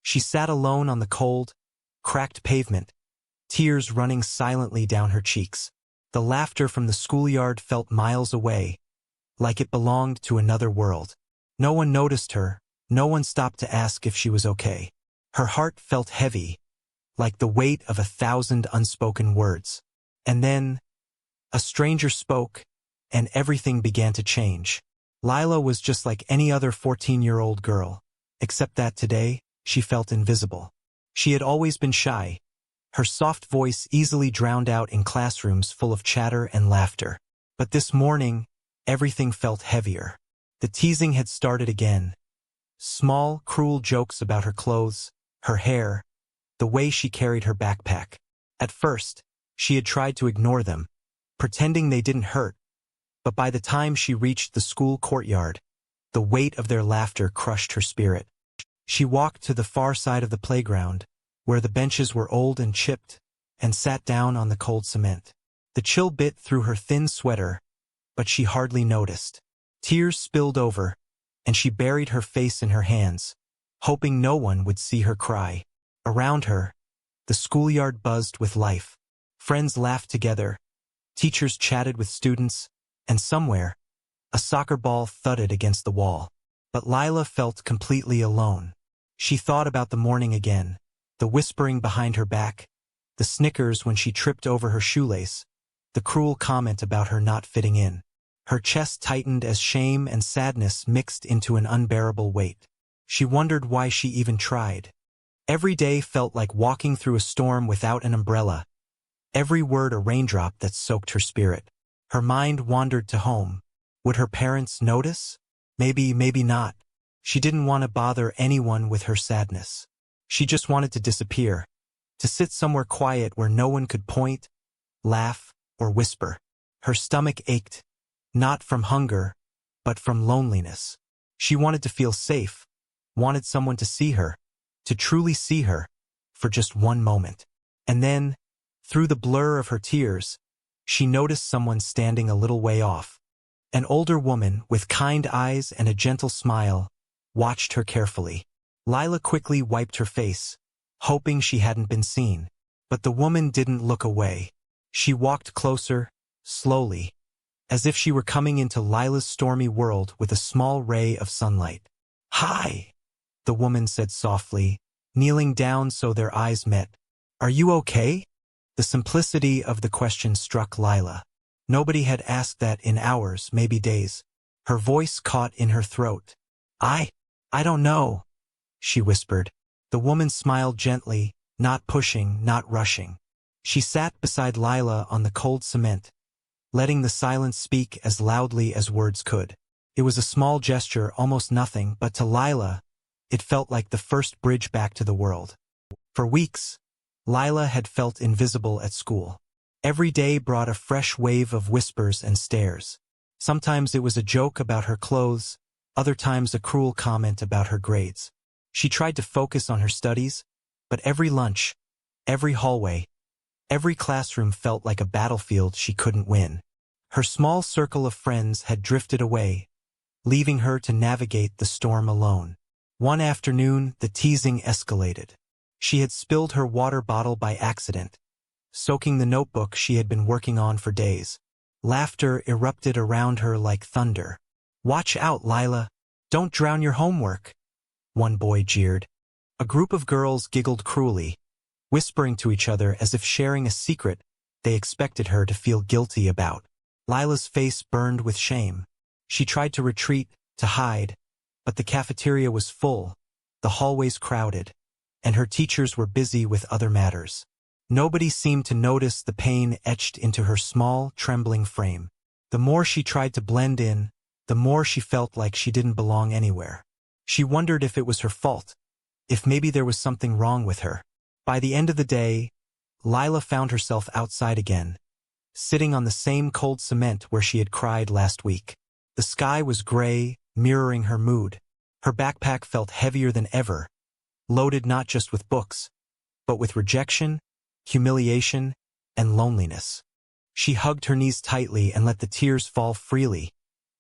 She sat alone on the cold, cracked pavement, tears running silently down her cheeks. The laughter from the schoolyard felt miles away, like it belonged to another world. No one noticed her, no one stopped to ask if she was okay. Her heart felt heavy, like the weight of 1,000 unspoken words. And then, a stranger spoke, and everything began to change. Lila was just like any other 14-year-old girl, except that today, she felt invisible. She had always been shy, her soft voice easily drowned out in classrooms full of chatter and laughter. But this morning, everything felt heavier. The teasing had started again. Small, cruel jokes about her clothes, her hair, the way she carried her backpack. At first, she had tried to ignore them, pretending they didn't hurt. But by the time she reached the school courtyard, the weight of their laughter crushed her spirit. She walked to the far side of the playground, where the benches were old and chipped, and sat down on the cold cement. The chill bit through her thin sweater, but she hardly noticed. Tears spilled over, and she buried her face in her hands, hoping no one would see her cry. Around her, the schoolyard buzzed with life. Friends laughed together, teachers chatted with students, and somewhere, a soccer ball thudded against the wall. But Lila felt completely alone. She thought about the morning again, the whispering behind her back, the snickers when she tripped over her shoelace, the cruel comment about her not fitting in. Her chest tightened as shame and sadness mixed into an unbearable weight. She wondered why she even tried. Every day felt like walking through a storm without an umbrella, every word a raindrop that soaked her spirit. Her mind wandered to home. Would her parents notice? Maybe not. She didn't want to bother anyone with her sadness. She just wanted to disappear, to sit somewhere quiet where no one could point, laugh, or whisper. Her stomach ached, not from hunger, but from loneliness. She wanted to feel safe, wanted someone to see her, to truly see her, for just one moment. And then, through the blur of her tears, she noticed someone standing a little way off. An older woman with kind eyes and a gentle smile watched her carefully. Lila quickly wiped her face, hoping she hadn't been seen. But the woman didn't look away. She walked closer, slowly, as if she were coming into Lila's stormy world with a small ray of sunlight. "Hi," the woman said softly, kneeling down so their eyes met. "Are you okay?" The simplicity of the question struck Lila. Nobody had asked that in hours, maybe days. Her voice caught in her throat. I don't know," she whispered. The woman smiled gently, not pushing, not rushing. She sat beside Lila on the cold cement, letting the silence speak as loudly as words could. It was a small gesture, almost nothing, but to Lila, it felt like the first bridge back to the world. For weeks, Lila had felt invisible at school. Every day brought a fresh wave of whispers and stares. Sometimes it was a joke about her clothes, other times a cruel comment about her grades. She tried to focus on her studies, but every lunch, every hallway, every classroom felt like a battlefield she couldn't win. Her small circle of friends had drifted away, leaving her to navigate the storm alone. One afternoon, the teasing escalated. She had spilled her water bottle by accident, soaking the notebook she had been working on for days. Laughter erupted around her like thunder. "Watch out, Lila. Don't drown your homework," one boy jeered. A group of girls giggled cruelly, whispering to each other as if sharing a secret they expected her to feel guilty about. Lila's face burned with shame. She tried to retreat, to hide, but the cafeteria was full, the hallways crowded, and her teachers were busy with other matters. Nobody seemed to notice the pain etched into her small, trembling frame. The more she tried to blend in, the more she felt like she didn't belong anywhere. She wondered if it was her fault, if maybe there was something wrong with her. By the end of the day, Lila found herself outside again, sitting on the same cold cement where she had cried last week. The sky was gray, mirroring her mood. Her backpack felt heavier than ever, loaded not just with books, but with rejection, humiliation, and loneliness. She hugged her knees tightly and let the tears fall freely,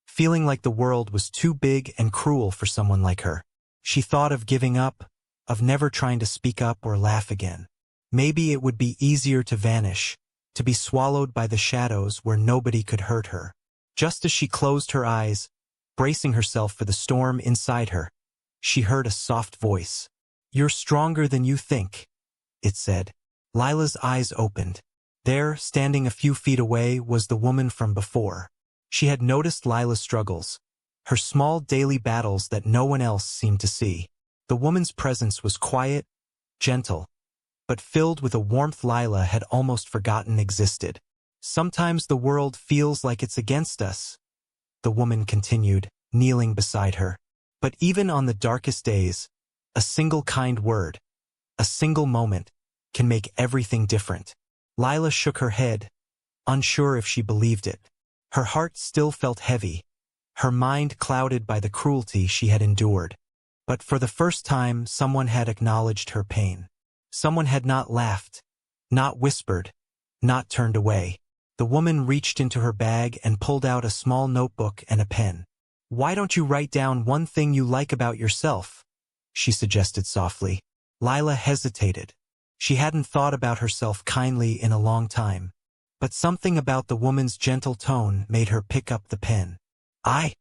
feeling like the world was too big and cruel for someone like her. She thought of giving up, of never trying to speak up or laugh again. Maybe it would be easier to vanish, to be swallowed by the shadows where nobody could hurt her. Just as she closed her eyes, bracing herself for the storm inside her, she heard a soft voice. "You're stronger than you think," it said. Lila's eyes opened. There, standing a few feet away, was the woman from before. She had noticed Lila's struggles, her small daily battles that no one else seemed to see. The woman's presence was quiet, gentle, but filled with a warmth Lila had almost forgotten existed. "Sometimes the world feels like it's against us," the woman continued, kneeling beside her. "But even on the darkest days, a single kind word, a single moment, can make everything different." Lila shook her head, unsure if she believed it. Her heart still felt heavy, her mind clouded by the cruelty she had endured. But for the first time, someone had acknowledged her pain. Someone had not laughed, not whispered, not turned away. The woman reached into her bag and pulled out a small notebook and a pen. "Why don't you write down one thing you like about yourself?" she suggested softly. Lila hesitated. She hadn't thought about herself kindly in a long time. But something about the woman's gentle tone made her pick up the pen. I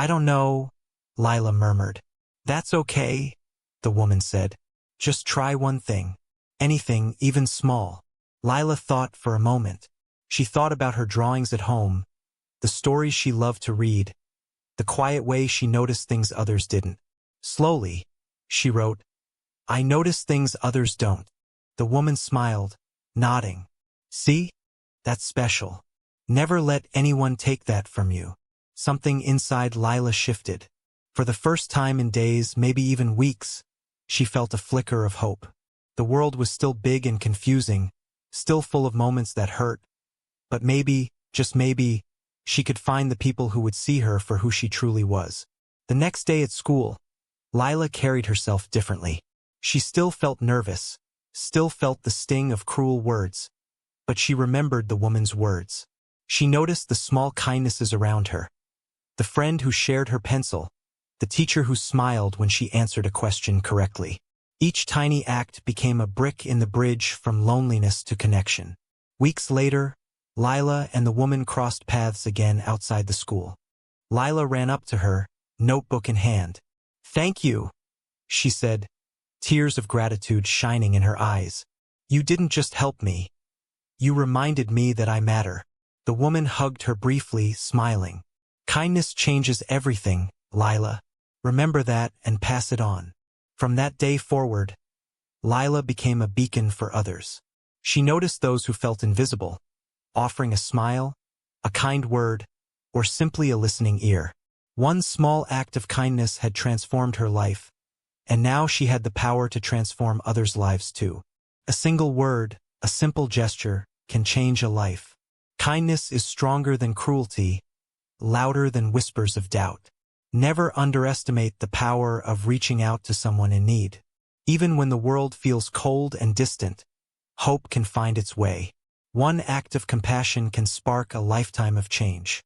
don't know," Lila murmured. "That's okay," the woman said. "Just try one thing. Anything, even small." Lila thought for a moment. She thought about her drawings at home, the stories she loved to read, the quiet way she noticed things others didn't. Slowly, she wrote, "I notice things others don't." The woman smiled, nodding. "See? That's special. Never let anyone take that from you." Something inside Lila shifted. For the first time in days, maybe even weeks, she felt a flicker of hope. The world was still big and confusing, still full of moments that hurt. But maybe, just maybe, she could find the people who would see her for who she truly was. The next day at school, Lila carried herself differently. She still felt nervous, still felt the sting of cruel words. But she remembered the woman's words. She noticed the small kindnesses around her. The friend who shared her pencil, the teacher who smiled when she answered a question correctly. Each tiny act became a brick in the bridge from loneliness to connection. Weeks later, Lila and the woman crossed paths again outside the school. Lila ran up to her, notebook in hand. "Thank you," she said, tears of gratitude shining in her eyes. "You didn't just help me. You reminded me that I matter." The woman hugged her briefly, smiling. "Kindness changes everything, Lila. Remember that and pass it on." From that day forward, Lila became a beacon for others. She noticed those who felt invisible, offering a smile, a kind word, or simply a listening ear. One small act of kindness had transformed her life, and now she had the power to transform others' lives too. A single word, a simple gesture, can change a life. Kindness is stronger than cruelty, louder than whispers of doubt. Never underestimate the power of reaching out to someone in need. Even when the world feels cold and distant, hope can find its way. One act of compassion can spark a lifetime of change.